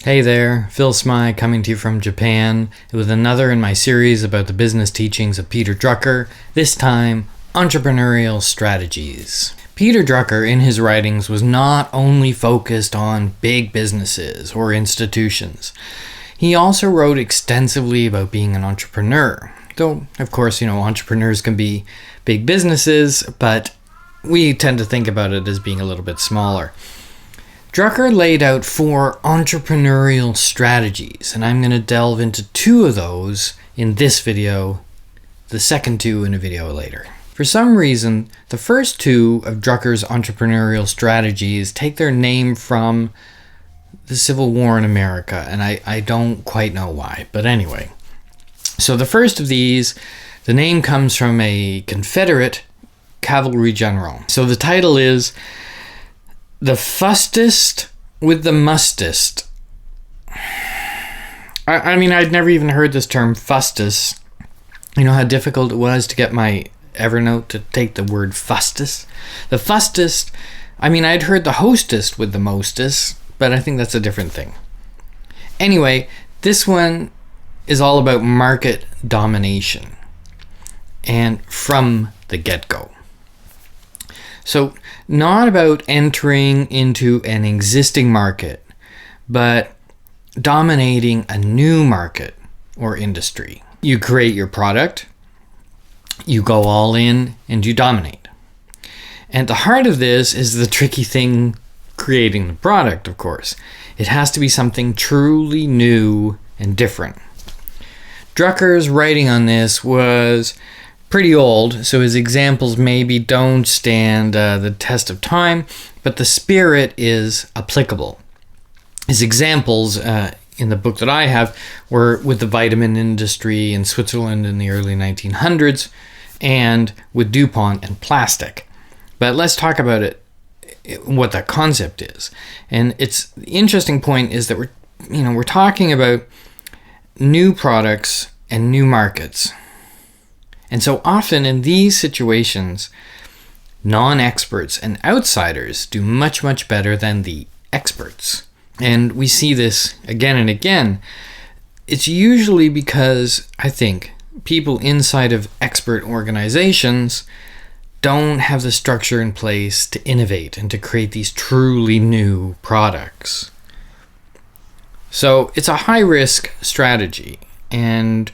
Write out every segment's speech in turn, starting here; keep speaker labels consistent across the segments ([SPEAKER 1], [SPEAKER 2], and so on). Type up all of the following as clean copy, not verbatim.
[SPEAKER 1] Hey there, Phil Smyth coming to you from Japan with another in my series about the business teachings of Peter Drucker, this time Entrepreneurial Strategies. Peter Drucker in his writings was not only focused on big businesses or institutions. He also wrote extensively about being an entrepreneur. Though, of course, entrepreneurs can be big businesses, but we tend to think about it as being a little bit smaller. Drucker laid out 4 entrepreneurial strategies, and I'm going to delve into 2 of those in this video, the second 2 in a video later. For some reason, the first 2 of Drucker's entrepreneurial strategies take their name from the Civil War in America, and I don't quite know why, but anyway. So the first of these, the name comes from a Confederate cavalry general. So the title is The Fustest with the Mustest. I mean, I'd never even heard this term, fustus. You know how difficult it was to get my Evernote to take the word fustus? The fustest, I mean, I'd heard the hostess with the mostest, but I think that's a different thing. Anyway, this one is all about market domination, and from the get-go. So, not about entering into an existing market, but dominating a new market or industry. You create your product, you go all in, and you dominate. And at the heart of this is the tricky thing, creating the product, of course. It has to be something truly new and different. Drucker's writing on this was pretty old, so his examples maybe don't stand the test of time, but the spirit is applicable. His examples in the book that I have were with the vitamin industry in Switzerland in the early 1900s and with DuPont and plastic. But let's talk about it, what that concept is. And it's the interesting point is that we're talking about new products and new markets. And so often in these situations, non-experts and outsiders do much, much better than the experts. And we see this again and again. It's usually because, I think, people inside of expert organizations don't have the structure in place to innovate and to create these truly new products. So it's a high-risk strategy, and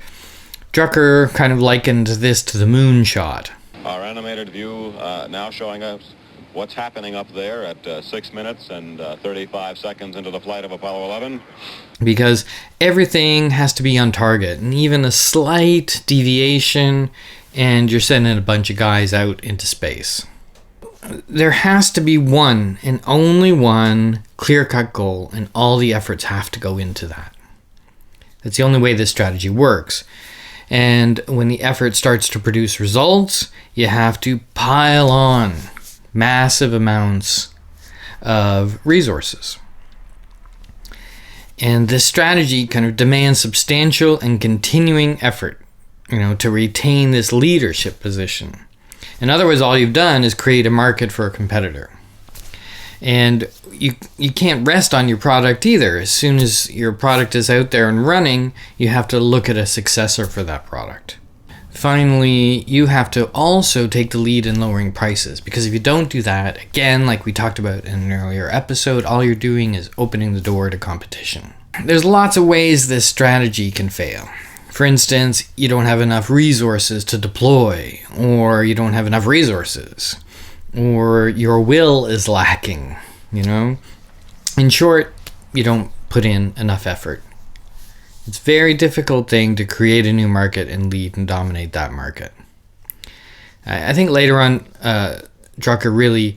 [SPEAKER 1] Drucker kind of likened this to the Moonshot.
[SPEAKER 2] Our animated view now showing us what's happening up there at 6 minutes and 35 seconds into the flight of Apollo 11.
[SPEAKER 1] Because everything has to be on target, and even a slight deviation, and you're sending a bunch of guys out into space. There has to be one, and only one, clear-cut goal, and all the efforts have to go into that. That's the only way this strategy works. And when the effort starts to produce results, you have to pile on massive amounts of resources. And this strategy kind of demands substantial and continuing effort, to retain this leadership position. In other words, all you've done is create a market for a competitor. And you can't rest on your product either. As soon as your product is out there and running, you have to look at a successor for that product. Finally, you have to also take the lead in lowering prices, because if you don't do that, again, like we talked about in an earlier episode, all you're doing is opening the door to competition. There's lots of ways this strategy can fail. For instance, you don't have enough resources to deploy, or you don't have enough resources, or your will is lacking, In short, you don't put in enough effort. It's a very difficult thing to create a new market and lead and dominate that market. I think later on, Drucker really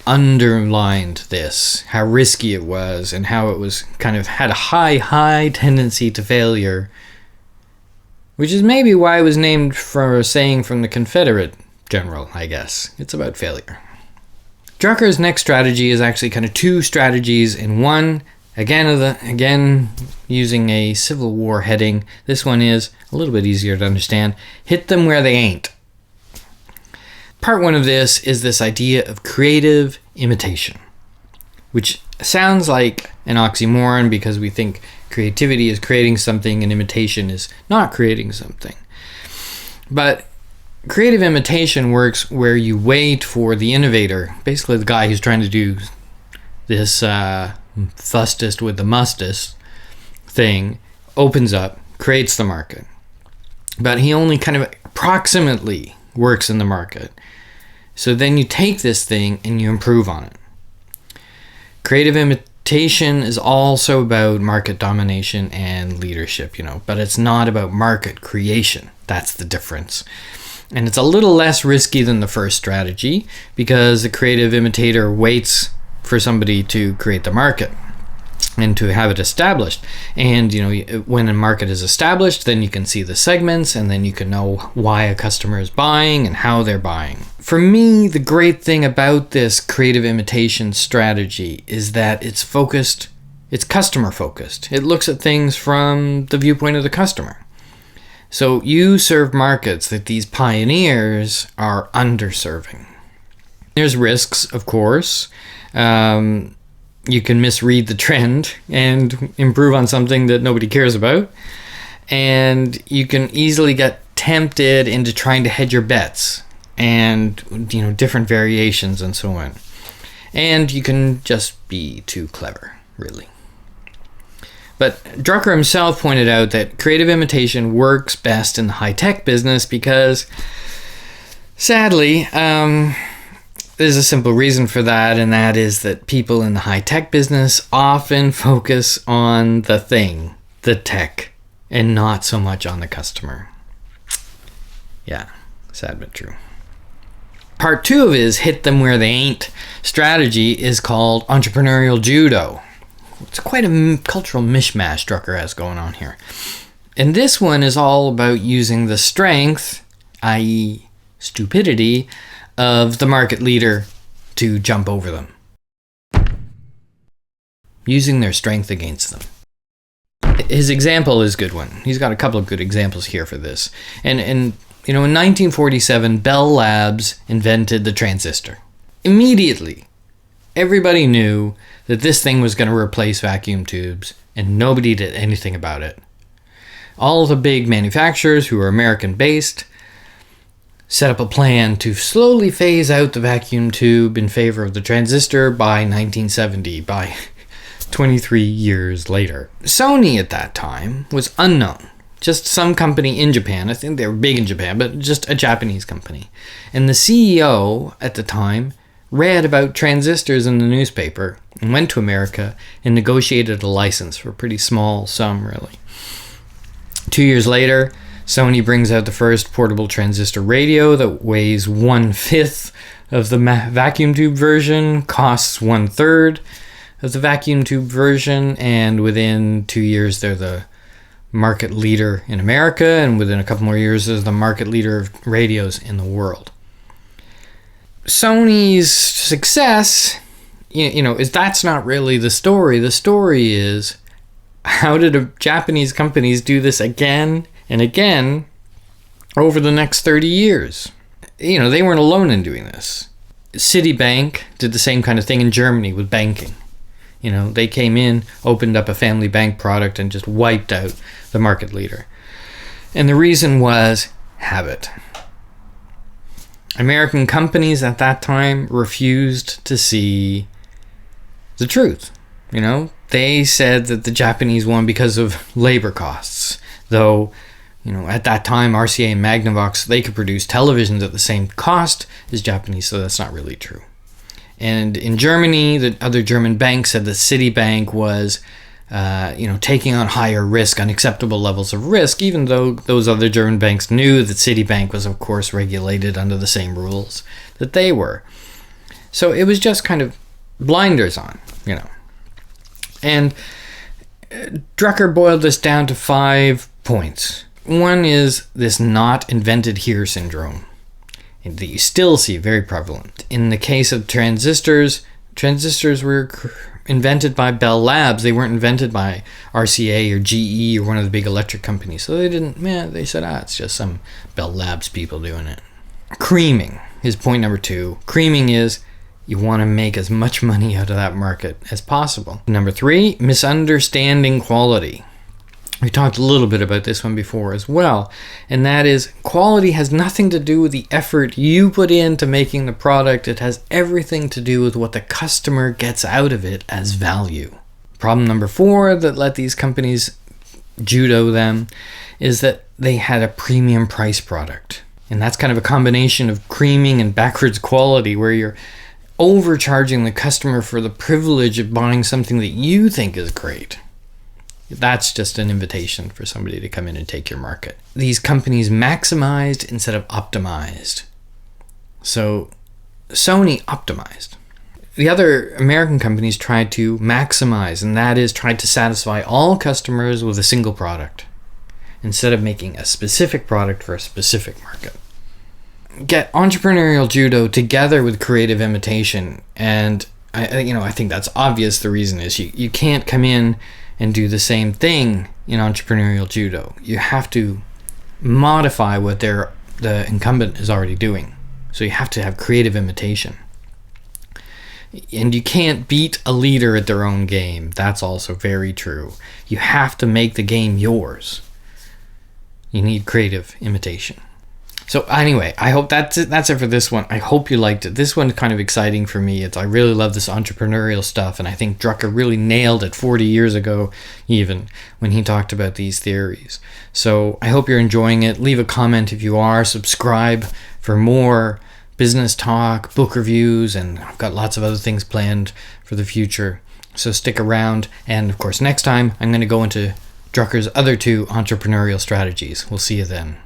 [SPEAKER 1] underlined this, how risky it was and how it was kind of had a high tendency to failure, which is maybe why it was named for a saying from the Confederate general, I guess. It's about failure. Drucker's next strategy is actually kind of 2 strategies in one. Again, using a Civil War heading. This one is a little bit easier to understand. Hit them where they ain't. Part 1 of this is this idea of creative imitation, which sounds like an oxymoron because we think creativity is creating something and imitation is not creating something. But creative imitation works where you wait for the innovator, basically the guy who's trying to do this fustest with the mustest thing, opens up, creates the market. But he only kind of approximately works in the market. So then you take this thing and you improve on it. Creative imitation is also about market domination and leadership, but it's not about market creation. That's the difference. And it's a little less risky than the first strategy because the creative imitator waits for somebody to create the market and to have it established. And when a market is established, then you can see the segments and then you can know why a customer is buying and how they're buying. For me, the great thing about this creative imitation strategy is that it's customer focused. It looks at things from the viewpoint of the customer. So you serve markets that these pioneers are underserving. There's risks, of course. You can misread the trend and improve on something that nobody cares about. And you can easily get tempted into trying to hedge your bets and, different variations and so on. And you can just be too clever, really. But Drucker himself pointed out that creative imitation works best in the high-tech business because, sadly, there's a simple reason for that, and that is that people in the high-tech business often focus on the thing, the tech, and not so much on the customer. Yeah, sad but true. Part 2 of his hit them where they ain't strategy is called Entrepreneurial Judo. It's quite a cultural mishmash Drucker has going on here. And this one is all about using the strength, i.e. stupidity, of the market leader to jump over them. Using their strength against them. His example is a good one. He's got a couple of good examples here for this. And in 1947, Bell Labs invented the transistor. Immediately, everybody knew that this thing was going to replace vacuum tubes, and nobody did anything about it. All the big manufacturers who were American-based set up a plan to slowly phase out the vacuum tube in favor of the transistor by 1970, by 23 years later. Sony at that time was unknown. Just some company in Japan. I think they were big in Japan, but just a Japanese company. And the CEO at the time read about transistors in the newspaper and went to America and negotiated a license for a pretty small sum, really. 2 years later, Sony brings out the first portable transistor radio that weighs 1/5 of the vacuum tube version, costs 1/3 of the vacuum tube version, and within 2 years they're the market leader in America, and within a couple more years they're the market leader of radios in the world. Sony's success, is that's not really the story. The story is, how did Japanese companies do this again and again over the next 30 years? They weren't alone in doing this. Citibank did the same kind of thing in Germany with banking. They came in, opened up a family bank product, and just wiped out the market leader. And the reason was habit. American companies at that time refused to see the truth. They said that the Japanese won because of labor costs. Though, at that time, RCA and Magnavox, they could produce televisions at the same cost as Japanese, so that's not really true. And in Germany, the other German banks said that Citibank was, taking on higher risk, unacceptable levels of risk, even though those other German banks knew that Citibank was, of course, regulated under the same rules that they were. So it was just kind of blinders on, And Drucker boiled this down to 5 points. One is this not invented here syndrome that you still see very prevalent. In the case of transistors were invented by Bell Labs. They weren't invented by RCA or GE or one of the big electric companies. So they said, it's just some Bell Labs people doing it. Creaming is point number 2. Creaming is You want to make as much money out of that market as possible. Number 3, misunderstanding quality. We talked a little bit about this one before as well, and that is quality has nothing to do with the effort you put into making the product. It has everything to do with what the customer gets out of it as value. Problem number 4 that let these companies judo them is that they had a premium price product. And that's kind of a combination of creaming and backwards quality, where you're overcharging the customer for the privilege of buying something that you think is great. That's just an invitation for somebody to come in and take your market. These companies maximized instead of optimized. So Sony optimized. The other American companies tried to maximize, and that is tried to satisfy all customers with a single product instead of making a specific product for a specific market. Get entrepreneurial judo together with creative imitation, and I think that's obvious. The reason is you can't come in and do the same thing in entrepreneurial judo. You have to modify what the incumbent is already doing. So you have to have creative imitation. And you can't beat a leader at their own game. That's also very true. You have to make the game yours. You need creative imitation. So anyway, I hope that's it for this one. I hope you liked it. This one's kind of exciting for me. I really love this entrepreneurial stuff, and I think Drucker really nailed it 40 years ago even when he talked about these theories. So I hope you're enjoying it. Leave a comment if you are. Subscribe for more business talk, book reviews, and I've got lots of other things planned for the future. So stick around, and of course next time I'm going to go into Drucker's other 2 entrepreneurial strategies. We'll see you then.